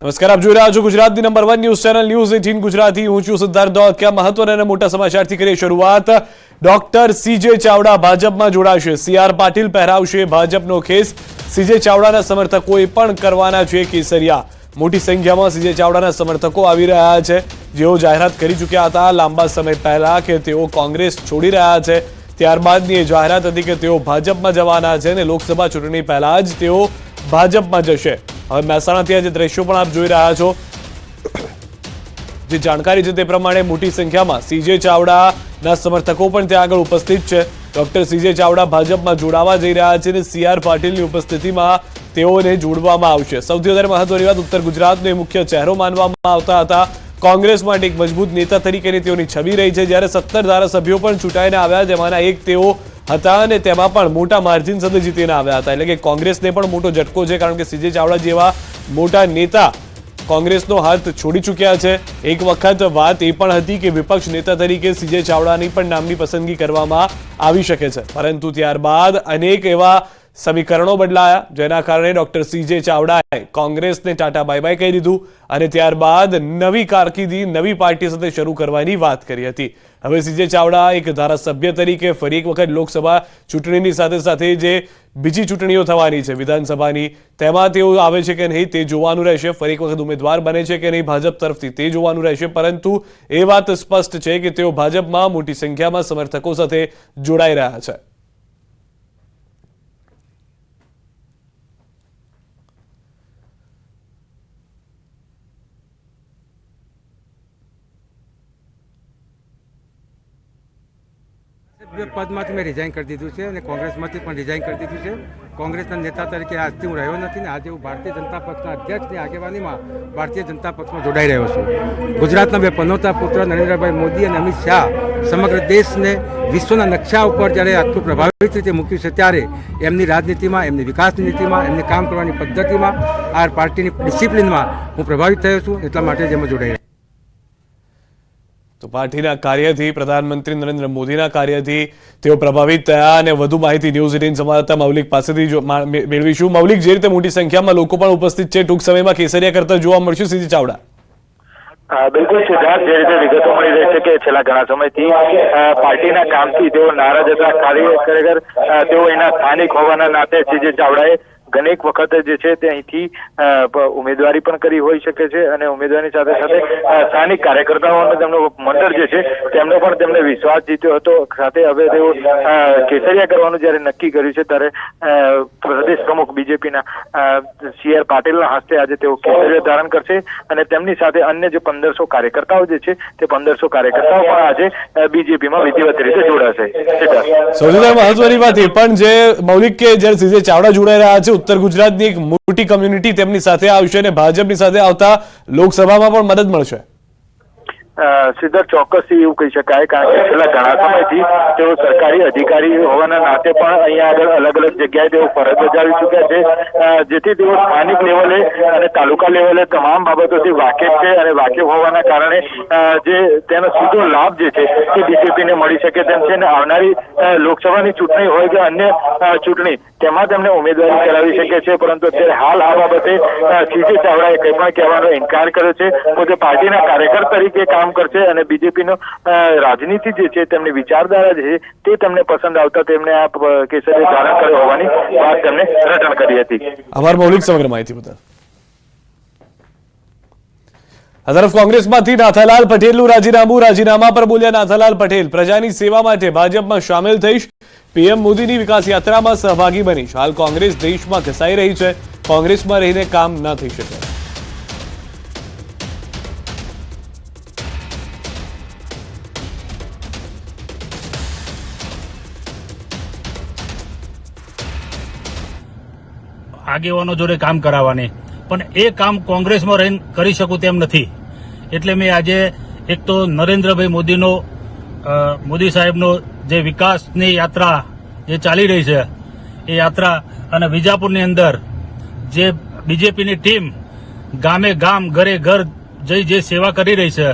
નમસ્કાર, આપ જોઈ રહ્યા છો ગુજરાતની number 1 news channel news 18 Gujarati. હું છું સિદ્ધાર્થ દોડકિયા। મહત્વના અને મોટા સમાચારથી કરીએ શરૂઆત। ડોક્ટર સીજે ચાવડા ભાજપમાં જોડાશે। સીઆર પાટીલ પહેરાવશે ભાજપનો ખેસ। સીજે ચાવડાના સમર્થકોએ પણ કરવાના છે કેસરિયા। મોટી સંખ્યામાં સીજે ચાવડાના સમર્થકો આવી રહ્યા છે, જેઓ જાહેરાત કરી ચૂક્યા હતા લાંબા સમય પહેલા કે તેઓ કોંગ્રેસ છોડી રહ્યા છે। ત્યારબાદની એ જાહેરાત હતી કે તેઓ ભાજપમાં જવાના છે અને લોકસભા ચૂંટણી પહેલા જ તેઓ ભાજપમાં જશે। હવે મહેસાણાથી આજે દ્રશ્યો પણ આપ જોઈ રહ્યા છો। જે જાણકારી છે તે પ્રમાણે મોટી સંખ્યામાં સીજે ચાવડાના સમર્થકો પણ ત્યાં આગળ ઉપસ્થિત છે। ડોક્ટર સીજે ચાવડા ભાજપમાં જોડાવા જઈ રહ્યા છે અને સીઆર પાટીલની ઉપસ્થિતિમાં તેઓને જોડવામાં આવશે। સૌથી વધારે મહત્વની વાત, ઉત્તર ગુજરાતનો મુખ્ય ચહેરો માનવામાં આવતા હતા। કોંગ્રેસ માટે એક મજબૂત નેતા તરીકેની તેઓની છબી રહી છે। જ્યારે 17 ધારાસભ્યો પણ ચૂંટાઈને આવ્યા, જેમાંના એક તેઓ હતા અને તેમાં પણ મોટા માર્જિન સાથે જીતીને આવ્યા હતા। એટલે કે કોંગ્રેસને પણ મોટો ઝટકો છે, કારણ કે સીજે ચાવડા જેવા મોટા નેતા કોંગ્રેસનો હાથ છોડી ચૂક્યા છે। એક વખત વાત એ પણ હતી કે વિપક્ષ નેતા તરીકે સીજે ચાવડાની પણ નામની પસંદગી કરવામાં આવી શકે છે, પરંતુ ત્યારબાદ અનેક એવા સમીકરણો બદલાયા, જેના કારણે ડોક્ટર સીજે ચાવડાએ કોંગ્રેસને ટાટા બાય બાય કહી દીધું અને ત્યારબાદ નવી કારકિર્દી નવી પાર્ટી સાથે શરૂ કરવાની વાત કરી હતી। હવે સીજે ચાવડા એક ધારાસભ્ય તરીકે ફરી એક વખત લોકસભા ચૂંટણીની સાથે સાથે જે બીજી ચૂંટણીઓ થવાની છે વિધાનસભાની, તેમાં તેઓ આવે છે કે નહીં તે જોવાનું રહેશે। ફરી એક વખત ઉમેદવાર બને છે કે નહીં ભાજપ તરફથી તે જોવાનું રહેશે, પરંતુ એ વાત સ્પષ્ટ છે કે તેઓ ભાજપમાં મોટી સંખ્યામાં સમર્થકો સાથે જોડાઈ રહ્યા છે। પદમાંથી મેં રિઝાઇન કરી દીધું છે અને કોંગ્રેસમાંથી પણ રિઝાઇન કરી દીધું છે। કોંગ્રેસના નેતા તરીકે આજથી હું રહ્યો નથી ને આજે હું ભારતીય જનતા પક્ષના અધ્યક્ષની આગેવાનીમાં ભારતીય જનતા પક્ષમાં જોડાઈ રહ્યો છું। ગુજરાતના બે પનોતા પુત્ર નરેન્દ્રભાઈ મોદી અને અમિત શાહ સમગ્ર દેશને વિશ્વના નકશા ઉપર જ્યારે આટલું પ્રભાવિત રીતે મૂક્યું છે, ત્યારે એમની રાજનીતિમાં, એમની વિકાસની નીતિમાં, એમની કામ કરવાની પદ્ધતિમાં, આ પાર્ટીની ડિસિપ્લિનમાં હું પ્રભાવિત થયો છું। એટલા માટે જ એમાં જોડાઈ રહ્યો। તો પાર્ટીના કાર્યથી, પ્રધાનમંત્રી નરેન્દ્ર મોદીના કાર્યથી તેઓ પ્રભાવિત થયા અને વધુ માહિતી ન્યૂઝ 18 સંવાદદાતા મૌલિક પાસેથી મેળવીશું। મૌલિક, જે રીતે મોટી સંખ્યામાં લોકો પણ ઉપસ્થિત છે, ટૂંક સમયમાં કેસરિયા કરતા જોવા મળશે સીજે ચાવડા? બિલકુલ સિદ્ધાર્થ, જે રીતે વિગતો મળી રહી છે કે છેલ્લા ઘણા સમયથી પાર્ટીના કામથી તેઓ નારાજ હતા। ખરેખર તેઓ એના સ્થાનિક હોવાના નાતે સીજે ચાવડાએ ઘણીક વખત જે છે તે અહીંથી ઉમેદવારી પણ કરી હોઈ શકે છે અને ઉમેદવારની સાથે સાથે સ્થાનિક કાર્યકર્તાઓનો તેમનો મંડળ જે છે તેમનો પણ તેમને વિશ્વાસ જીત્યો હતો। સાથે હવે તેઓ કેસરિયા કરવાનું જયારે નક્કી કર્યું છે, ત્યારે પ્રદેશ પ્રમુખ બીજેપીના સીઆર પાટીલના હસ્તે આજે તેઓ કેસરિયા ધારણ કરશે અને તેમની સાથે અન્ય જે 1500 કાર્યકર્તાઓ જે છે તે 1500 કાર્યકર્તાઓ પણ આજે બીજેપીમાં વિધિવત રીતે જોડાશે। સૌથી મહત્વની વાત એ પણ જે મૌલિક કે જ્યારે સીજે ચાવડા જોડાઈ રહ્યા છે, ઉત્તર ગુજરાતની એક મોટી કમ્યુનિટી તેમની સાથે આવશે અને ભાજપની સાથે આવતા લોકસભામાં પણ મદદ મળશે। સિદ્ધાર્થ, ચોક્કસથી એવું કહી શકાય, કારણ કે છેલ્લા ઘણા સમયથી તેઓ સરકારી અધિકારી હોવાના નાતે પણ અહીંયા આગળ અલગ અલગ જગ્યાએ તેઓ ફરજ બજાવી ચૂક્યા છે, જેથી તેઓ સ્થાનિક લેવલે અને તાલુકા લેવલે તમામ બાબતોથી વાકેફ છે અને વાકેફ હોવાના કારણે જે તેનો સીધો લાભ જે છે તે બીજેપીને મળી શકે તેમ છે અને આવનારી લોકસભાની ચૂંટણી હોય કે અન્ય ચૂંટણી તેમાં તેમને ઉમેદવારી કરાવી શકે છે। પરંતુ અત્યારે હાલ આ બાબતે સીજે ચાવડાએ કંઈ પણ કહેવાનો ઇનકાર કર્યો છે। પોતે પાર્ટીના કાર્યકર તરીકે કામ કરશે અને બીજેપીનો રાજનીતિ જે છે તેમની વિચારધારા જે છે તે તેમને પસંદ આવતા તેમને આ કેસરિયા ધારણ કર્યો હોવાની વાત તેમને રટણ કરી હતી। આભાર મૌલિક સમગ્ર માહિતી બદલ। આ તરફ કોંગ્રેસમાંથી નાથાલાલ પટેલનું રાજીનામા પર બોલ્યા નાથાલાલ પટેલ, પ્રજાની સેવા માટે ભાજપમાં સામેલ થઈશ। પીએમ મોદીની વિકાસ યાત્રામાં સહભાગી બનીશ। હાલ કોંગ્રેસ દેશમાં ઘસાઈ રહી છે, કોંગ્રેસમાં રહીને કામ ન થઈ શકે। આગેવાનો જોડે કામ કરાવવાની, પણ એ કામ કોંગ્રેસમાં રહીને કરી શકું તેમ નથી। એટલે મેં આજે એક તો નરેન્દ્રભાઈ મોદી સાહેબનો જે વિકાસની યાત્રા જે ચાલી રહી છે એ યાત્રા અને વિજાપુરની અંદર જે બીજેપીની ટીમ ગામે ગામ ઘરે ઘર જઈ જે સેવા કરી રહી છે,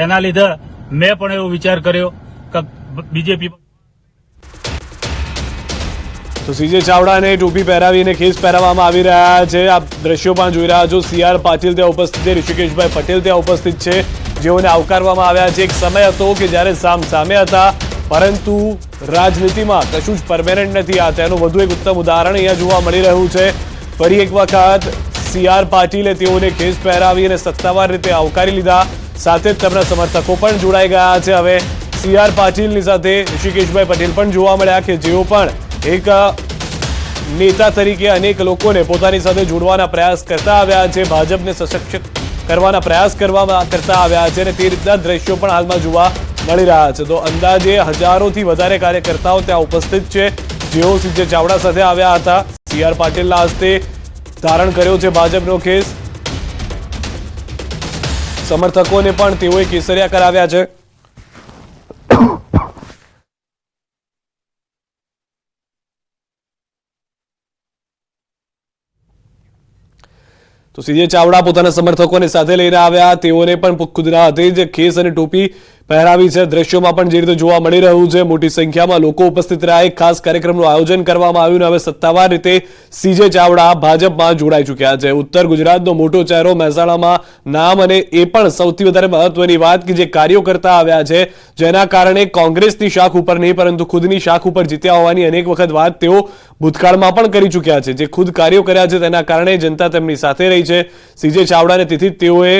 એના લીધે મેં પણ એવો વિચાર કર્યો કે બીજેપી તો સીજે ચાવડાને ટોપી પહેરાવીને ખેસ પહેરાવવામાં આવી રહ્યા છે. આપ દ્રશ્યો પણ જોઈ રહ્યા છો. CR પાટીલ ત્યાં ઉપસ્થિત છે, ઋષિકેશભાઈ પટેલ ત્યાં ઉપસ્થિત છે, જેઓને આવકારવામાં આવ્યા છે. એક સમય હતો કે જ્યારે સામે હતા, પરંતુ રાજનીતિમાં કશું જ પરમેનન્ટ નથી. આ તેનું વધુ એક ઉત્તમ ઉદાહરણ અહીંયા જોવા મળી રહ્યું છે. ફરી એક વખત CR પાટીલે તેઓને ખેસ પહેરાવી અને સત્તાવાર રીતે આવકારી લીધા. સાથે જ તેમના સમર્થકો પણ જોડાઈ ગયા છે. હવે CR પાટીલની સાથે ઋષિકેશભાઈ પટેલ પણ જોવા મળ્યા કે જેઓ પણ એક નેતા તરીકે અનેક લોકોને પોતાની સાથે જોડવાના પ્રયાસ કરતા આવ્યા છે, ભાજપને સશક્ત કરવાના પ્રયાસ કરતા આવ્યા છે અને તે રીતના દ્રશ્યો પણ હાલમાં જોવા મળી રહ્યા છે. તો અંદાજે હજારોથી વધારે કાર્યકર્તાઓ ત્યાં ઉપસ્થિત છે, જેઓ સીજે ચાવડા સાથે આવ્યા હતા. CR પાટીલના હસ્તે ધારણ કર્યો છે ભાજપનો ખેસ. સમર્થકોને પણ તેઓએ કેસરિયા કરાવ્યા છે. તો સીજે ચાવડા પોતાના સમર્થકોને સાથે લઈને આવ્યા. તેઓને પણ ખુદના હાથે જ ખેસ અને ટોપી પહેરાવી છે. દ્રશ્યોમાં પણ જે રીતે જોવા મળી રહ્યું છે, મોટી સંખ્યામાં લોકો ઉપસ્થિત રહ્યા. એક ખાસ કાર્યક્રમનું આયોજન કરવામાં આવ્યું અને હવે સત્તાવાર રીતે સીજે ચાવડા ભાજપમાં જોડાઈ ચૂક્યા છે. ઉત્તર ગુજરાતનો મોટો ચહેરો મહેસાણામાં નામ, અને એ પણ સૌથી વધારે મહત્વની વાત કે જે કાર્યો કરતા આવ્યા છે, જેના કારણે કોંગ્રેસની શાખ ઉપર નહીં પરંતુ ખુદની શાખ ઉપર જીત્યા હોવાની અનેક વખત વાત તેઓ ભૂતકાળમાં પણ કરી ચૂક્યા છે. જે ખુદ કાર્યો કર્યા છે તેના કારણે જનતા તેમની સાથે રહી છે. સીજે ચાવડાને તેથી તેઓએ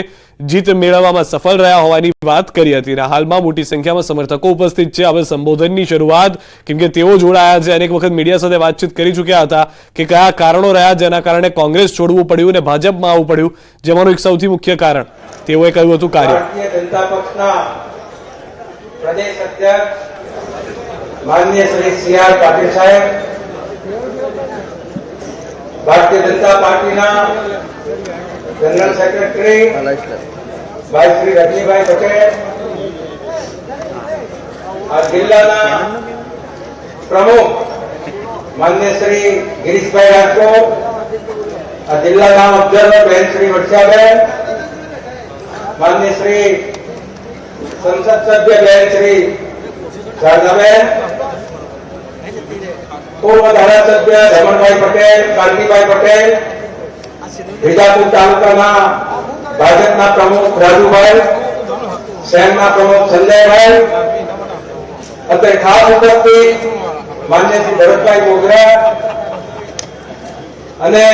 જીત મેળવવામાં સફળ રહ્યા હોવાની વાત કરી હતી. હાલમાં મોટી સંખ્યામાં સમર્થકો ઉપસ્થિત છે. હવે સંબોધનની શરૂઆત, કેમ કે તેઓ જોડાયા છે, અનેક વખત મીડિયા સાથે વાતચીત કરી ચૂક્યા હતા કે કયા કારણો રહ્યા જેના કારણે કોંગ્રેસ છોડવું પડ્યું અને ભાજપમાં આવવું પડ્યું, જેમાંનું એક સૌથી મુખ્ય કારણ તેઓએ કહ્યું હતું કાર્ય. ભારતીય જનતા પક્ષના પ્રદેશ અધ્યક્ષ માનનીય શ્રી CR પાટીલ સાહેબ, ભારતીય જનતા પાર્ટીના જનરલ સેક્રેટરી ભાઈ શ્રી રજનીભાઈ પટેલ, આ જિલ્લાના પ્રમુખ માનનીય શ્રી ગિરીશભાઈ રાજકોટ, આ જિલ્લાના ઓબ્ઝર્વર બહેન શ્રી વર્ષાબેન, માનનીય શ્રી સંસદ સભ્ય બહેન શ્રી શારદાબેન, પૂર્વ ધારાસભ્ય રમણભાઈ પટેલ, કાંતિભાઈ પટેલ, વિજાપુર તાલુકાના ભાજપના પ્રમુખ રાજુભાઈ, શહેરના પ્રમુખ સંજયભાઈ, અત્યારે ખાસ ઉપસ્થિત માન્ય શ્રી ભરતભાઈ મોગરા અને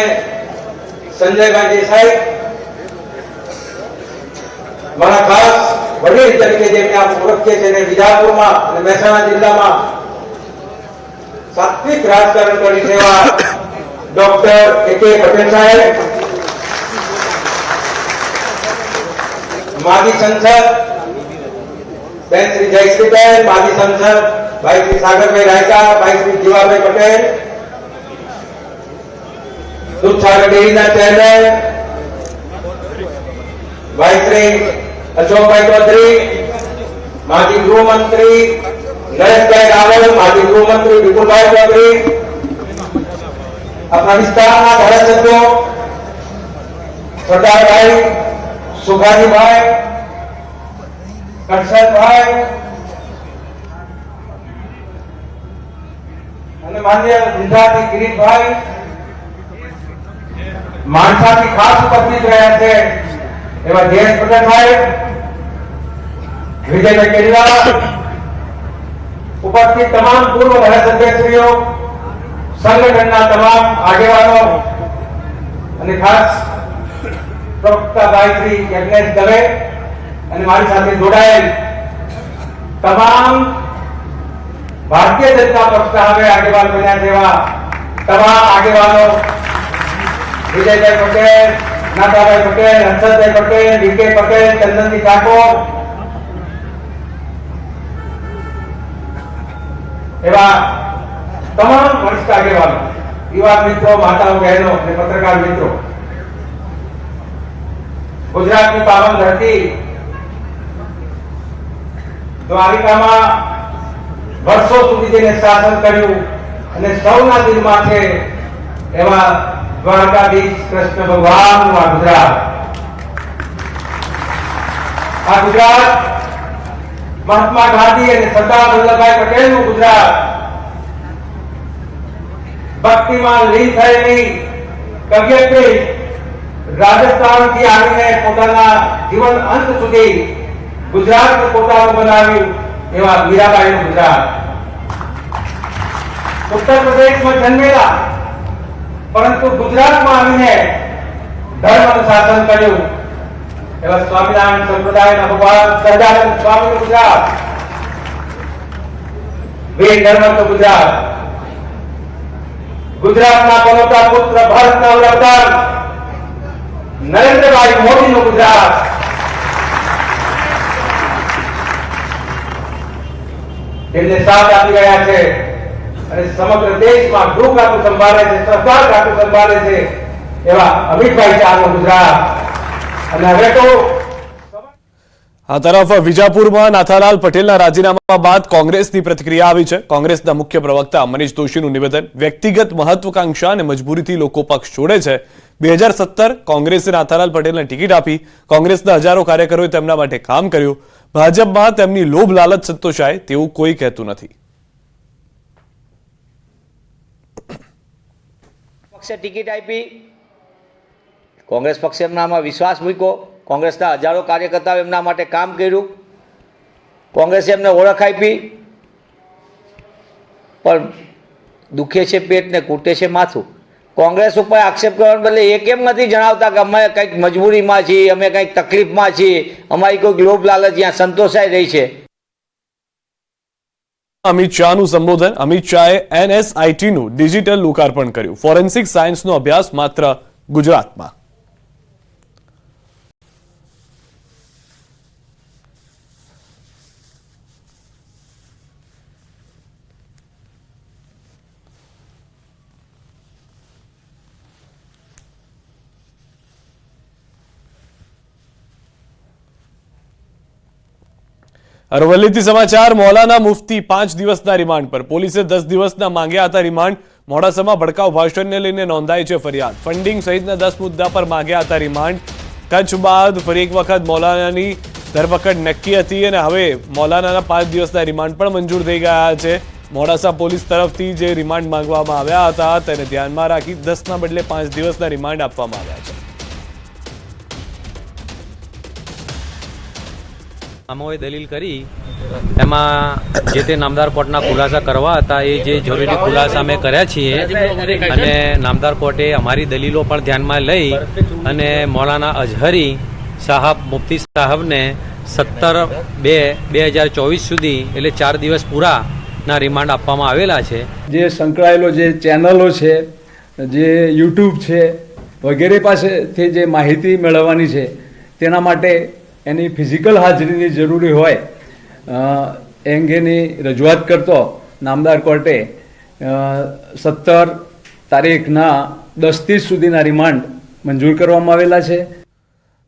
સંજયભાઈ દેસાઈ, મારા ખાસ વડીલ તરીકે જેમને આપ ઓળખીએ છીએ અને વિજાપુરમાં અને મહેસાણા જિલ્લામાં સાત્વિક રાજકારણ કરી સેવા ડોક્ટર AK પટેલ સાહેબ, માજી સંસદ બેન શ્રી જયશ્રીબેન, માજી સંસદ ભાઈ શ્રી સાગરભાઈ રાયકા, ભાઈ શ્રી જીવાભાઈ પટેલ, દૂધસાગર ડેરીના ચેરમેન ભાઈ શ્રી અશોકભાઈ ચૌધરી, માજી ગૃહમંત્રી નરેશભાઈ રાવલ, માજી ગૃહમંત્રી વિપુલભાઈ ચૌધરી, આપણા વિસ્તારના ધારાસભ્યો સરદારભાઈ, સુભાજીભાઈ, કરશનભાઈ અને માન્ય ગુજરાતી ગિરીશભાઈ, માણસાથી ખાસ ઉપસ્થિત રહ્યા છે એવા જયેશ પટેલ સાહેબ, વિજયભાઈ કેરલા, ઉપસ્થિત તમામ પૂર્વ ધારાસભ્યશ્રીઓ, સંગઠનના તમામ આગેવાનો અને ખાસ પ્રવક્તા ભાઈ શ્રી યજ્ઞેશ દવે અને મારી સાથે જોડાયેલ તમામ ભારતીય જનતા પક્ષના હવે આગેવાન બન્યા તેવા તમામ આગેવાનો, વિજયભાઈ પટેલ, નાથાભાઈ પટેલ, હર્ષદભાઈ પટેલ, DK પટેલ, ચંદનજી ઠાકોર એવા તમામ વરિષ્ઠ આગેવાનો, યુવા મિત્રો, માતાઓ, બહેનો અને પત્રકાર મિત્રો, ગુજરાતની પાવન ધરતી દ્વારિકામાં વર્ષો સુધી જેને શાસન કર્યું અને સૌના દિલમાં છે એવા દ્વારકાધીશ કૃષ્ણ ભગવાનનું આ ગુજરાત. આ ગુજરાત મહાત્મા ગાંધી અને સરદાર વલ્લભભાઈ પટેલનું ગુજરાત. ભક્તિમાં લીન થયેલી કવિયત્રી રાજસ્થાનથી આવીને પોતાના જીવન અંત સુધી ગુજરાતને પોતાનું બનાવ્યું એવા મીરાબાઈનું ગુજરાત. ઉત્તર પ્રદેશમાં જન્મેલા પરંતુ ગુજરાતમાં આવીને ધર્મનું શાસન કર્યું એવા સ્વામિનારાયણ સંપ્રદાયના ભગવાન સહજાનંદ સ્વામીનું ગુજરાત, વીર ધર્મનું ગુજરાત, ગુજરાતના પનોતા પુત્ર ભારતના વડાપ્રધાન નરેન્દ્રભાઈ મોદીનું ગુજરાત, જેમને સાથ આપી રહ્યા છે અને સમગ્ર દેશમાં ગૃહ ખાતું સંભાળે છે, સરકાર ખાતું સંભાળે છે એવા અમિતભાઈ શાહનું ગુજરાત. અને હવે તો આ તરફ વિજાપુરમાં નાથાલાલ પટેલના રાજીનામા બાદ કોંગ્રેસની પ્રતિક્રિયા આવી છે. કોંગ્રેસના મુખ્ય પ્રવક્તા મનીષ દોશીનું નિવેદન, વ્યક્તિગત મહત્વાકાંક્ષા અને મજબૂરીથી લોકો પક્ષ છોડે છે. 2017 કોંગ્રેસે નાથાલાલ પટેલને ટિકિટ આપી. કોંગ્રેસના હજારો કાર્યકરોએ તેમના માટે કામ કર્યું. ભાજપમાં તેમની લોભ લાલચ સંતોષાય તેવું કોઈ કહેતું નથી. પક્ષે ટિકિટ આપી, કોંગ્રેસ પક્ષે એમનામાં વિશ્વાસ મૂક્યો, કોંગ્રેસના હજારો કાર્યકર્તાઓ એમના માટે કામ કર્યું, કોંગ્રેસે એમને ઓળખ આપી, પણ દુખે છે પેટ ને કૂટે છે માથું. કોંગ્રેસ ઉપર આક્ષેપ કરવાને બદલે એ કેમ નથી જણાવતા કે અમે કંઈક મજબૂરીમાં છીએ, અમે કંઈક તકલીફમાં છીએ, અમારી કોઈક લોભ લાલચ ત્યાં સંતોષાઈ રહી છે. અમિત શાહનું સંબોધન. અમિત શાહે NSITનું ડિજિટલ લોકાર્પણ કર્યું. ફોરેન્સિક સાયન્સનો અભ્યાસ માત્ર ગુજરાતમાં. અરવલ્લીથી સમાચાર. મૌલાના મુફ્તી 5 દિવસના રિમાન્ડ પર. પોલીસે 10 દિવસના માંગ્યા હતા રિમાન્ડ. મોડાસામાં ભડકાઉ ભાષણને લઈને નોંધાઈ છે ફરિયાદ. ફંડિંગ સહિતના 10 મુદ્દા પર માંગ્યા હતા રિમાન્ડ. કચ્છ બાદ ફરી એક વખત મૌલાનાની ધરપકડ નક્કી હતી અને હવે મૌલાનાના 5 દિવસના રિમાન્ડ પણ મંજૂર થઈ ગયા છે. મોડાસા પોલીસ તરફથી જે રિમાન્ડ માંગવામાં આવ્યા હતા તેને ધ્યાનમાં રાખી 10ના બદલે 5 દિવસના રિમાન્ડ આપવામાં આવ્યા છે. આમાં દલીલ કરી એમાં જે તે નામદાર કોર્ટના ખુલાસા કરવા હતા એ જે જરૂરી ખુલાસા અમે કર્યા છીએ અને નામદાર કોર્ટે અમારી દલીલો પણ ધ્યાનમાં લઈ અને મૌલાના અઝહરી સાહબ મુફ્તી સાહેબને 17/2/2024 સુધી એટલે 4 દિવસ પૂરાના રિમાન્ડ આપવામાં આવેલા છે. જે સંકળાયેલો જે ચેનલો છે, જે યુટ્યુબ છે વગેરે પાસેથી જે માહિતી મેળવવાની છે તેના માટે એની ફિઝિકલ હાજરીની જરૂરી હોય એ અંગેની રજૂઆત કરતો નામદાર કોર્ટે 17 તારીખના 10 સુધીના રિમાન્ડ મંજૂર કરવામાં આવેલા છે.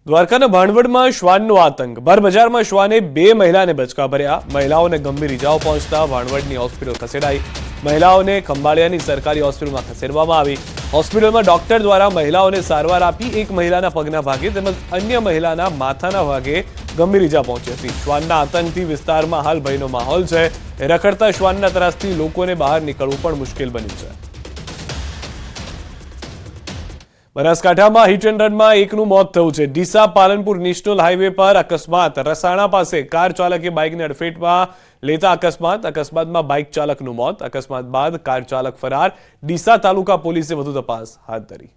દ્વારકાના ભાણવડમાં શ્વાનનો આતંક. ભર બજારમાં શ્વાને 2 મહિલાને બચકા ભર્યા. મહિલાઓને ગંભીર ઇજાઓ પહોંચતા ભાણવડની હોસ્પિટલ ખસેડાઈ. મહિલાઓને ખંભાળિયાની સરકારી હોસ્પિટલમાં ખસેડવામાં આવી. હોસ્પિટલમાં ડોક્ટર દ્વારા મહિલાઓને સારવાર આપી. એક મહિલાના પગના ભાગે તેમજ અન્ય મહિલાના માથાના ભાગે ગંભીર ઇજા પહોંચી હતી. શ્વાનના આતંકથી વિસ્તારમાં હાલ ભયનો માહોલ છે. રખડતા શ્વાનના ત્રાસથી લોકોને બહાર નીકળવું પણ મુશ્કેલ બન્યું છે. બનાસકાંઠામાં હિટ એન્ડ રનમાં એકનું મોત થયું છે. ડીસા પાલનપુર નેશનલ હાઈવે પર અકસ્માત. રસાણા પાસે કાર ચાલકે બાઇકને અડફેટમાં લેતા અકસ્માતમાં બાઇક ચાલકનું મોત. અકસ્માત બાદ કાર ચાલક ફરાર. ડીસા તાલુકા પોલીસે વધુ તપાસ હાથ ધરી.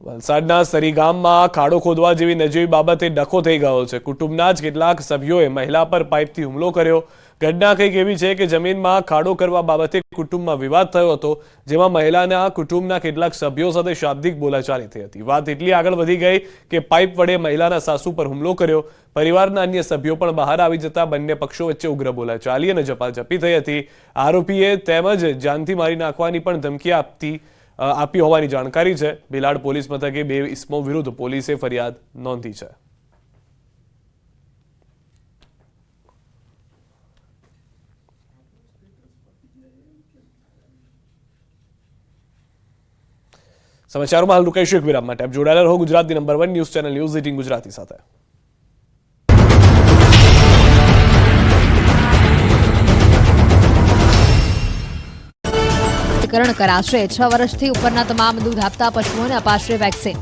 વલસાડના સરી ગામમાં ખાડો ખોદવા જેવી નજીવી બાબતે ડખો થઈ ગયો છે. કુટુંબના જ કેટલાક સભ્યોએ મહિલા પર પાઇપથી હુમલો કર્યો. ઘટના કંઈક એવી છે કે જમીનમાં ખાડો કરવા બાબતે કુટુંબમાં વિવાદ થયો હતો, જેમાં મહિલાના કુટુંબના કેટલાક સભ્યો સાથે શાબ્દિક બોલાચાલી થઈ હતી. વાત એટલી આગળ વધી ગઈ કે પાઇપ વડે મહિલાના સાસુ પર હુમલો કર્યો. પરિવારના અન્ય સભ્યો પણ બહાર આવી જતા બંને પક્ષો વચ્ચે ઉગ્ર બોલાચાલી અને ઝપાઝપી થઈ હતી. આરોપીએ તેમજ જાનથી મારી નાખવાની પણ ધમકી આપી હોવાની જાણકારી છે. ભીલાડ પોલીસ મથકે 2 ઇસમો વિરુદ્ધ પોલીસે ફરિયાદ નોંધી છે. સમાચારોમાં હાલ રૂકેશ વિરામ માટે આપ જોડાયેલા રહો ગુજરાતની number 1 news channel news 18 Gujarati સાથે. રસીકરણ કરાશે. 6 વર્ષથી ઉપરના તમામ દૂધ આપતા પશુઓને અપાશે વેક્સિન.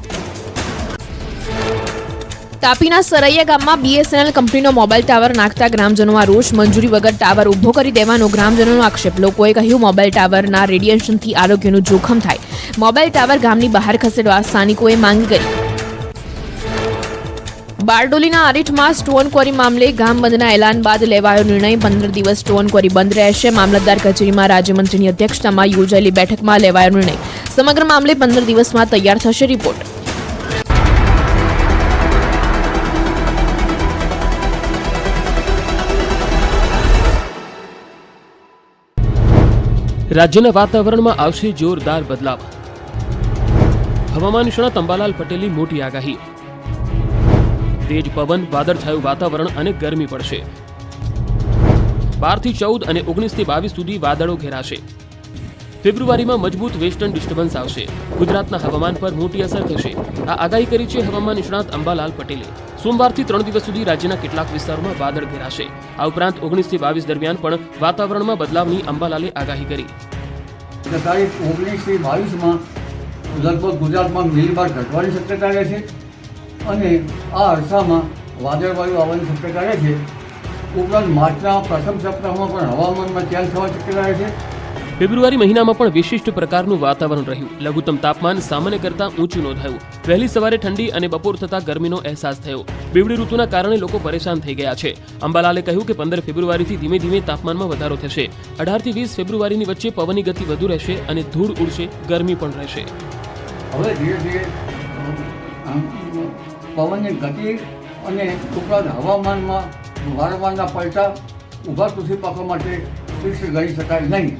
તાપીના સરૈયા ગામમાં BSNL કંપનીનો મોબાઈલ ટાવર નાખતા ગ્રામજનોમાં રોષ. મંજૂરી વગર ટાવર ઊભો કરી દેવાનો ગ્રામજનોનો આક્ષેપ. લોકોએ કહ્યું મોબાઈલ ટાવરના રેડિયેશનથી આરોગ્યનું જોખમ થાય. મોબાઈલ ટાવર ગામની બહાર ખસેડવા સ્થાનિકોએ માંગ કરી. બારડોલીના આરીઠમાં સ્ટોન ક્વોરી મામલે ગામ બંધના એલાન બાદ લેવાયો નિર્ણય. 15 દિવસ સ્ટોન ક્વોરી બંધ રહેશે. મામલતદાર કચેરીમાં રાજ્યમંત્રીની અધ્યક્ષતામાં યોજાયેલી બેઠકમાં લેવાયો નિર્ણય. સમગ્ર મામલે 15 દિવસમાં તૈયાર થશે રિપોર્ટ. રાજ્યના વાતાવરણમાં આવશે જોરદાર બદલાવ. હવામાન નિષ્ણાત અંબાલાલ પટેલની મોટી આગાહી. તેજ પવન, વાદળછાયું વાતાવરણ અને ગરમી પડશે. 12 થી 14 અને 19 થી 22 સુધી વાદળો ઘેરાશે. ફેબ્રુઆરીમાં મજબૂત વેસ્ટર્ન ડિસ્ટર્બન્સ આવશે. ગુજરાતના હવામાન પર મોટી અસર થશે. આ આગાહી કરી છે હવામાન નિષ્ણાત અંબાલાલ પટેલે. સોમવારથી 3 દિવસ સુધી રાજ્યના કેટલાક વિસ્તારોમાં વાદળ ઘેરાશે. આ ઉપરાંત 19 થી 22 દરમિયાન પણ વાતાવરણમાં બદલાવની અંબાલાલે આગાહી કરી. તારીખ 19 થી 22માં લગભગ ગુજરાતમાં મિલીબાર ઘટવાની શક્યતા રહે છે અને આ અરસામાં વાદળવાયુ આવવાની શક્યતા રહે છે. ઉપરાંત માર્ચના પ્રથમ સપ્તાહમાં પણ હવામાનમાં ચેન્જ થવાની શક્યતા રહે છે. ફેબ્રુઆરી મહિનામાં પણ વિશિષ્ટ પ્રકારનું વાતાવરણ રહ્યું. લઘુત્તમ તાપમાન સામાન્ય કરતાં ઊંચું નોંધાયું. વહેલી સવારે ઠંડી અને બપોર થતાં ગરમીનો અહેસાસ થયો. બેવડી ઋતુના કારણે લોકો પરેશાન થઈ ગયા છે. અંબાલાલે કહ્યું કે 15 ફેબ્રુઆરીથી ધીમે ધીમે તાપમાનમાં વધારો થશે. 18 થી 20 ફેબ્રુઆરીની વચ્ચે પવનની ગતિ વધુ રહેશે અને ધૂળ ઉડશે, ગરમી પણ રહેશે. હવે ધીરે ધીરે પવનની ગતિ અને ઉપરાંત હવામાનમાં વારંવારના પલટા ઊભા કૃષિ પાકો માટે ફિક્સ ગણી શકાય નહીં.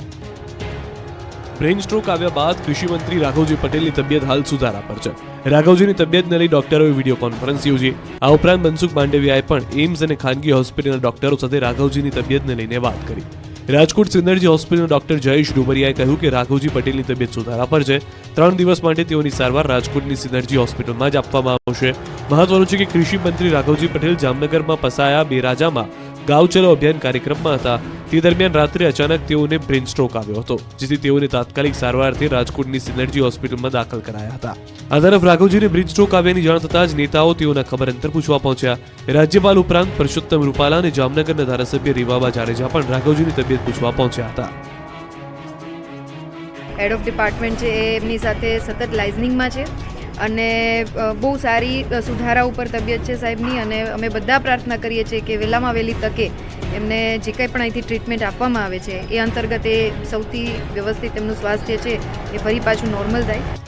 બ્રેઇન સ્ટ્રોક આવ્યા બાદ કૃષિ મંત્રી રાઘવજી પટેલની તબિયત હાલ સુધારા પર છે. રાઘવજીની તબિયતને લઈ ડોક્ટરોએ વિડીયો કોન્ફરન્સ યોજી. આ ઉપરાંત મનસુખ માંડવિયાએ પણ એમ્સ અને ખાનગી હોસ્પિટલના ડોક્ટરો સાથે રાઘવજીની તબિયતને લઈને વાત કરી. રાજકોટ સિનર્જી હોસ્પિટલના ડોક્ટર જયેશ ડુમરિયાએ કહ્યું કે રાઘવજી પટેલની તબિયત સુધારા પર છે. 3 દિવસ માટે તેઓની સારવાર રાજકોટની સિનર્જી હોસ્પિટલમાં જ આપવામાં આવશે. મહત્વનું છે કે કૃષિ મંત્રી રાઘવજી પટેલ જામનગરમાં પસાયા બેરાજામાં ગાંવ ચલો અભિયાન કાર્યક્રમમાં હતા. તે દરમિયાન રાત્રે અચાનક તેઓને બ્રેઇન સ્ટ્રોક આવ્યો હતો, જેથી તેઓને તાત્કાલિક સારવારથી રાજકોટની સિનર્જી હોસ્પિટલમાં દાખલ કરાયા હતા. આ તરફ રાઘવજીને બ્રેઇન સ્ટ્રોક આવ્યાની જાણ થતાં જ નેતાઓ તેઓના ખબર અંતર પૂછવા પહોંચ્યા. રાજ્યપાલ ઉપરાંત પરસોત્તમ રૂપાલા અને જામનગરના ધારાસભ્ય રીવાબા જાડેજા પણ રાઘવજીની તબિયત પૂછવા પહોંચ્યા હતા. હેડ ઓફ ડિપાર્ટમેન્ટ છે એ એમની સાથે સતત લાઇઝનિંગમાં છે અને બહુ સારી સુધારા ઉપર તબિયત છે સાહેબની. અને અમે બધા પ્રાર્થના કરીએ છીએ કે વહેલામાં વહેલી તકે એમને જે કંઈ પણ અહીંથી ટ્રીટમેન્ટ આપવામાં આવે છે એ અંતર્ગત એ સૌથી વ્યવસ્થિત એમનું સ્વાસ્થ્ય છે એ ફરી પાછું નોર્મલ થાય.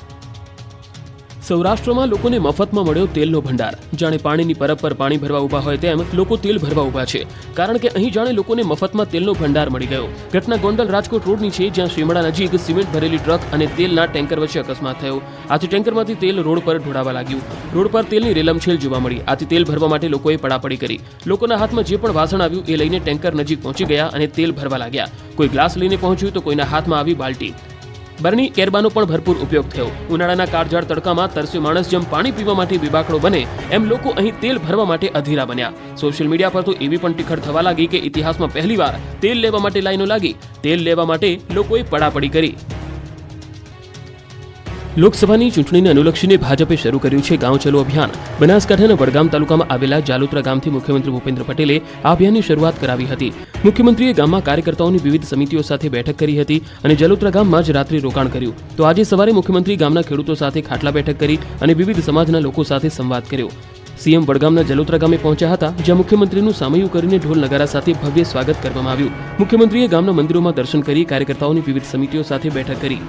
સૌરાષ્ટ્રમાં લોકોને મફતમાં મળ્યો તેલનો ભંડાર. જાણે પાણીની પરબ પર પાણી ભરવા ઊભા હોય તેમ લોકો તેલ ભરવા ઊભા છે. કારણ કે અહીં જાણે લોકોને મફતમાં તેલનો ભંડાર મળી ગયો. ઘટના ગોંડલ રાજકોટ રોડની છે, જ્યાં શેમડા નજીક સિમેન્ટ ભરેલી ટ્રક અને તેલના ટેન્કર વચ્ચે અકસ્માત થયો. આથી ટેન્કરમાંથી તેલ રોડ પર ઢોળાવા લાગ્યું. રોડ પર તેલની રેલમછેલ જોવા મળી. આથી તેલ ભરવા માટે લોકોએ પડાપડી કરી. લોકોના હાથમાં જે પણ વાસણ આવ્યું એ લઈને ટેન્કર નજીક પહોંચી ગયા અને તેલ ભરવા લાગ્યા. કોઈ ગ્લાસ લઈને પહોંચ્યું તો કોઈના હાથમાં આવી બાલ્ટી. બરણી કેરબાનો પણ ભરપૂર ઉપયોગ થયો. ઉનાળાના કાળઝાળ તડકામાં તરસ્યો માણસ જેમ પાણી પીવા માટે બેબાકડો બને એમ લોકો અહીં તેલ ભરવા માટે અધીરા બન્યા. સોશિયલ મીડિયા પર તો એવી પણ ટીખળ થવા લાગી કે ઇતિહાસમાં પહેલીવાર તેલ લેવા માટે લાઈનો લાગી. તેલ લેવા માટે લોકોએ પડાપડી કરી. લોકસભાની ચૂંટણીને અનુલક્ષીને ભાજપે શરૂ કર્યું છે ગાંવ ચલો અભિયાન. બનાસકાંઠાના વડગામ તાલુકામાં આવેલા જાલોત્રા ગામથી મુખ્યમંત્રી ભૂપેન્દ્ર પટેલે આ અભિયાનની શરૂઆત કરાવી હતી. મુખ્યમંત્રીએ ગામમાં કાર્યકર્તાઓની વિવિધ સમિતિઓ સાથે બેઠક કરી હતી અને જાલોત્રા ગામમાં જ રાત્રિ રોકાણ કર્યું. તો આજે સવારે મુખ્યમંત્રી ગામના ખેડૂતો સાથે ખાટલા બેઠક કરી અને વિવિધ સમાજના લોકો સાથે સંવાદ કર્યો. સીએમ વડગામના જલોત્રા ગામે પહોંચ્યા હતા, જ્યાં મુખ્યમંત્રીનું સામૈયું કરીને ઢોલ નગારા સાથે ભવ્ય સ્વાગત કરવામાં આવ્યું. મુખ્યમંત્રીએ ગામના મંદિરોમાં દર્શન કરી કાર્યકર્તાઓની વિવિધ સમિતિઓ સાથે બેઠક કરી.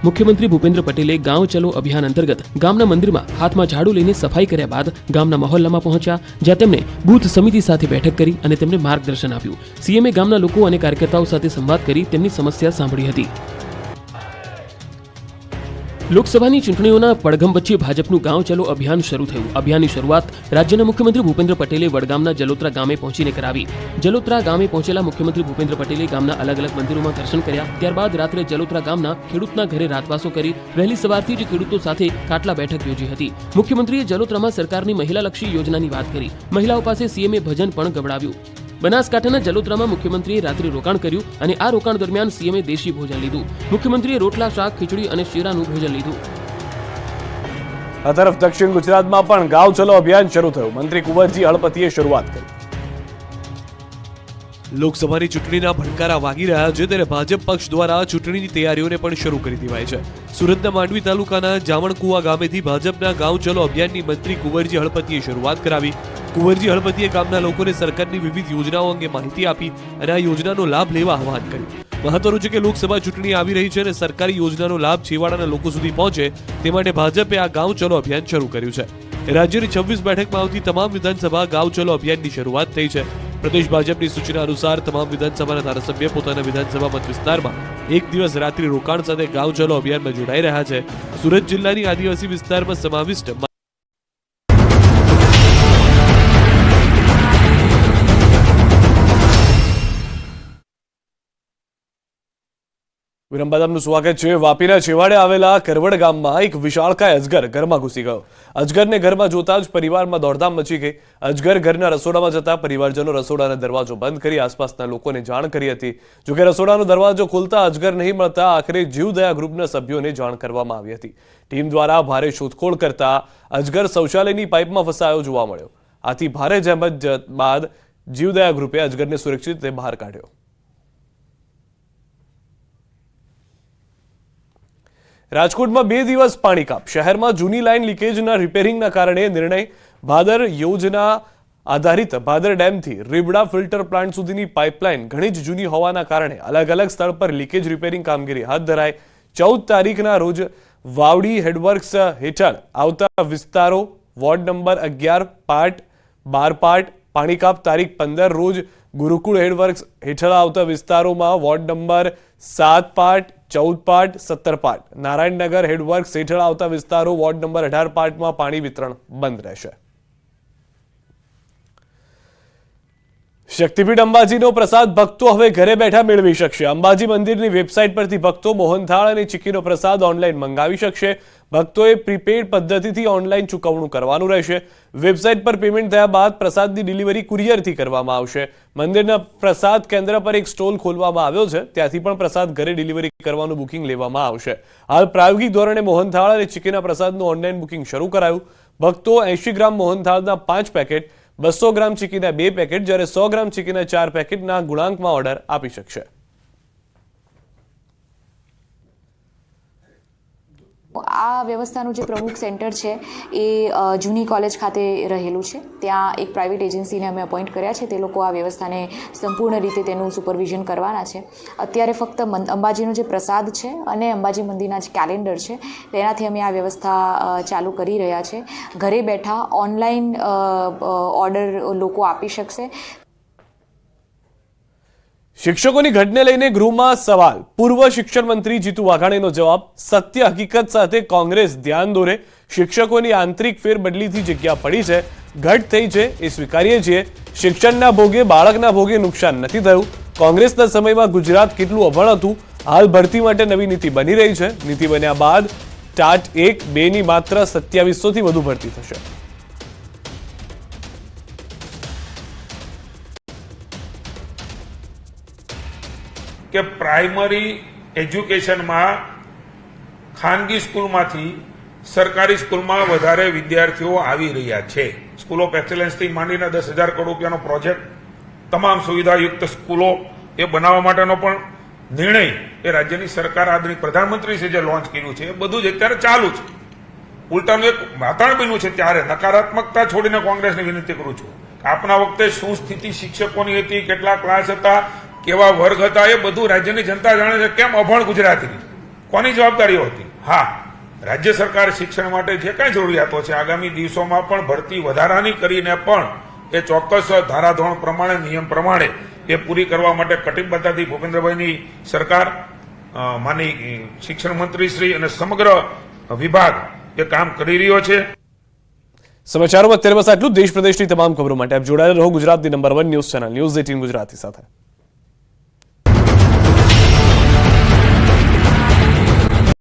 મુખ્યમંત્રી ભૂપેન્દ્ર પટેલે ગાંવ ચલો અભિયાન અંતર્ગત ગામના મંદિરમાં હાથમાં ઝાડુ લઈને સફાઈ કર્યા બાદ ગામના મહોલ્લામાં પહોંચ્યા, જ્યાં તેમણે બૂથ સમિતિ સાથે બેઠક કરી અને તેમને માર્ગદર્શન આપ્યું. સીએમએ ગામના લોકો અને કાર્યકર્તાઓ સાથે સંવાદ કરી તેમની સમસ્યા સાંભળી હતી. લોકસભાની ચૂંટણીઓના પડઘમ વચ્ચે ભાજપનું ગાંવ ચલો અભિયાન શરૂ થયું. અભિયાનની શરૂઆત રાજ્યના મુખ્યમંત્રી ભૂપેન્દ્ર પટેલે વડગામના જલોત્રા ગામે પહોંચીને કરાવી. જલોત્રા ગામે પહોંચેલા મુખ્યમંત્રી ભૂપેન્દ્ર પટેલે ગામના અલગ અલગ મંદિરોમાં દર્શન કર્યા. ત્યારબાદ રાત્રે જલોત્રા ગામના ખેડૂતના ઘરે રાતવાસો કરી વહેલી સવારથી જ ખેડૂતો સાથે ખાટલા બેઠક યોજી હતી. મુખ્યમંત્રીએ જલોત્રામાં સરકારની મહિલાલક્ષી યોજનાની વાત કરી. મહિલાઓ પાસે સીએમએ ભજન પણ ગવડાવ્યું. બનાસકાંઠાના જલોત્રામાં મુખ્યમંત્રીએ રાત્રિ રોકાણ કર્યું અને આ રોકાણ દરમિયાન સીએમએ દેશી ભોજન લીધું. મુખ્યમંત્રીએ રોટલા, શાક, ખીચડી અને શીરાનું ભોજન લીધું. આ તરફ દક્ષિણ ગુજરાતમાં પણ ગાંવ ચલો અભિયાન શરૂ થયું. મંત્રી કુંવરજી હળપતિએ શરૂઆત કરી. લોકસભાની ચૂંટણીના ભડકારા વાગી રહ્યા છે ત્યારે ભાજપ પક્ષ દ્વારા ચૂંટણીની તૈયારીઓને પણ શરૂ કરી દેવાઈ છે. સુરતના માંડવી તાલુકાના જામણકુવા ગામેથી ભાજપના ગાંવ ચલો અભિયાનની મંત્રી કુંવરજી હળપતિએ શરૂઆત કરાવી. કુંવરજી હળપતિએ ગામના લોકોને સરકારની વિવિધ યોજનાઓ અંગે માહિતી આપી અને આ યોજનાનો લાભ લેવા આહવાન કર્યું. મહત્વનું છે કે લોકસભા ચૂંટણી આવી રહી છે અને સરકારી યોજનાનો લાભ છેવાડાના લોકો સુધી પહોંચે તે માટે ભાજપે આ ગાંવ ચલો અભિયાન શરૂ કર્યું છે. રાજ્યની 26 બેઠકમાં આવતી તમામ વિધાનસભા ગાંવ ચલો અભિયાનની શરૂઆત થઈ છે. પ્રદેશ ભાજપની સૂચના અનુસાર તમામ વિધાનસભાના ધારાસભ્ય પોતાના વિધાનસભા મત વિસ્તારમાં એક દિવસ રાત્રિ રોકાણ સાથે ગાંવ ચલો અભિયાનમાં જોડાઈ રહ્યા છે. સુરત જિલ્લાની આદિવાસી વિસ્તારમાં સમાવિષ્ટ વિરામ બાદ આપનું સ્વાગત છે. વાપીના છેવાડે આવેલા કરવડ ગામમાં એક વિશાળકાય અજગર ઘરમાં ઘૂસી ગયો. અજગરને ઘરમાં જોતા જ પરિવારમાં દોડધામ મચી ગઈ. અજગર ઘરના રસોડામાં જતા પરિવારજનો રસોડાનો દરવાજો બંધ કરી આસપાસના લોકોને જાણ કરી હતી. જોકે રસોડાનો દરવાજો ખોલતા અજગર નહીં મળતા આખરે જીવદયા ગ્રુપના સભ્યોને જાણ કરવામાં આવી હતી. ટીમ દ્વારા ભારે શોધખોળ કરતા અજગર શૌચાલયની પાઇપમાં ફસાયો જોવા મળ્યો. આથી ભારે જહેમત બાદ જીવદયા ગ્રુપે અજગરને સુરક્ષિત રીતે બહાર કાઢ્યો. રાજકોટમાં 2 દિવસ પાણી કાપ. શહેરમાં જૂની લાઇન લીકેજના રિપેરિંગના કારણે નિર્ણય. ભાદર યોજના આધારિત ભાદર ડેમથી રીબડા ફિલ્ટર પ્લાન્ટ સુધીની પાઇપલાઇન ઘણી જ જૂની હોવાના કારણે અલગ અલગ સ્થળ પર લીકેજ રિપેરિંગ કામગીરી હાથ ધરાઈ. 14 તારીખના રોજ વાવડી હેડવર્ક્સ હેઠળ આવતા વિસ્તારો વોર્ડ નંબર 11 પાટ 12 પાટ પાણી કાપ. તારીખ 15 રોજ ગુરુકુળ હેડવર્ક્સ હેઠળ આવતા વિસ્તારોમાં વોર્ડ નંબર 7 પાટ 14 પાટ 17 પાટ. નારાયણનગર હેડવર્ક્સ હેઠળ આવતા વિસ્તારો વોર્ડ નંબર 18 પાટમાં પાણી વિતરણ બંધ રહેશે. શક્તિપીઠ અંબાજીનો પ્રસાદ ભક્તો હવે ઘરે બેઠા મેળવી શકશે. અંબાજી મંદિરની વેબસાઇટ પરથી ભક્તો મોહનથાળ અને ચીકીનો પ્રસાદ ઓનલાઈન મંગાવી શકશે. ભક્તોએ પ્રીપેડ પદ્ધતિથી ઓનલાઈન ચૂકવણું કરવાનું રહેશે. વેબસાઇટ પર પેમેન્ટ થયા બાદ પ્રસાદની ડિલિવરી કુરિયરથી કરવામાં આવશે. મંદિરના પ્રસાદ કેન્દ્ર પર એક સ્ટોલ ખોલવામાં આવ્યો છે, ત્યાંથી પણ પ્રસાદ ઘરે ડિલિવરી કરવાનું બુકિંગ લેવામાં આવશે. હાલ પ્રાયોગિક ધોરણે મોહનથાળ અને ચીકીના પ્રસાદનું ઓનલાઈન બુકિંગ શરૂ કરાયું. ભક્તો 80 ગ્રામ મોહનથાળના 5 પેકેટ, 200 ગ્રામ ચીકીના 2 પેકેટ જ્યારે 100 ગ્રામ ચીકીના 4 પેકેટના ગુણાંકમાં ઓર્ડર આપી શકશે. આ વ્યવસ્થાનું જે પ્રમુખ સેન્ટર છે એ જૂની કોલેજ ખાતે રહેલું છે. ત્યાં એક પ્રાઇવેટ એજન્સીને અમે અપોઇન્ટ કર્યા છે. તે લોકો આ વ્યવસ્થાને સંપૂર્ણ રીતે તેનું સુપરવિઝન કરવાના છે. અત્યારે ફક્ત અંબાજીનો જે પ્રસાદ છે અને અંબાજી મંદિરના જે કેલેન્ડર છે તેનાથી અમે આ વ્યવસ્થા ચાલુ કરી રહ્યા છે. ઘરે બેઠા ઓનલાઈન ઓર્ડર લોકો આપી શકશે. શિક્ષકોની ઘટને લઈને ગૃહમાં સવાલ. પૂર્વ શિક્ષણ મંત્રી જીતુ વાઘાણીનો જવાબ. સત્ય હકીકત સાથે કોંગ્રેસ ધ્યાન દોરે. શિક્ષકોની આંતરિક ફેરબદલીથી જગ્યા પડી છે, ઘટ થઈ છે એ સ્વીકારીએ છીએ. શિક્ષણના ભોગે બાળકના ભોગે નુકસાન નથી થયું. કોંગ્રેસના સમયમાં ગુજરાત કેટલું અભણ હતું. હાલ ભરતી માટે નવી નીતિ બની રહી છે. નીતિ બન્યા બાદ ટાટ 1, 2 ની માત્ર 2700થી વધુ ભરતી થશે. કે પ્રાઇમરી એજ્યુકેશનમાં ખાનગી સ્કૂલમાંથી સરકારી સ્કૂલમાં વધારે વિદ્યાર્થીઓ આવી રહ્યા છે. સ્કૂલ ઓફ એક્સેલન્સથી માંડીને 10,000 કરોડ રૂપિયાનો પ્રોજેક્ટ, તમામ સુવિધાયુક્ત સ્કૂલો એ બનાવવા માટેનો પણ નિર્ણય એ રાજ્યની સરકાર આદરણીય પ્રધાનમંત્રી છે જે લોન્ચ કર્યું છે, એ બધું જ અત્યારે ચાલુ છે. ઉલટાનું એક વાતાવરણ બન્યું છે. ત્યારે નકારાત્મકતા છોડીને કોંગ્રેસને વિનંતી કરું છું કે આપના વખતે શું સ્થિતિ શિક્ષકોની હતી, કેટલા ક્લાસ હતા, કેવા વર્ગ હતા, એ બધું રાજ્યની જનતા જાણે છે. કેમ અભણ ગુજરાતીની કોની જવાબદારીઓ હતી? હા, રાજ્ય સરકાર શિક્ષણ માટે જે કાંઈ જરૂરિયાતો છે આગામી દિવસોમાં પણ ભરતી વધારાની કરીને પણ એ ચોક્કસ ધારાધોરણ પ્રમાણે, નિયમ પ્રમાણે એ પૂરી કરવા માટે કટિબદ્ધતાથી ભૂપેન્દ્રભાઈની સરકાર, માની શિક્ષણ મંત્રી શ્રી અને સમગ્ર વિભાગ એ કામ કરી રહ્યો છે. સમાચારોમાં અત્યારે બસ આટલું. દેશ પ્રદેશની તમામ ખબરો માટે આપ જોડાયેલા રહો ગુજરાતની number 1 news channel news 18 Gujarati સાથે.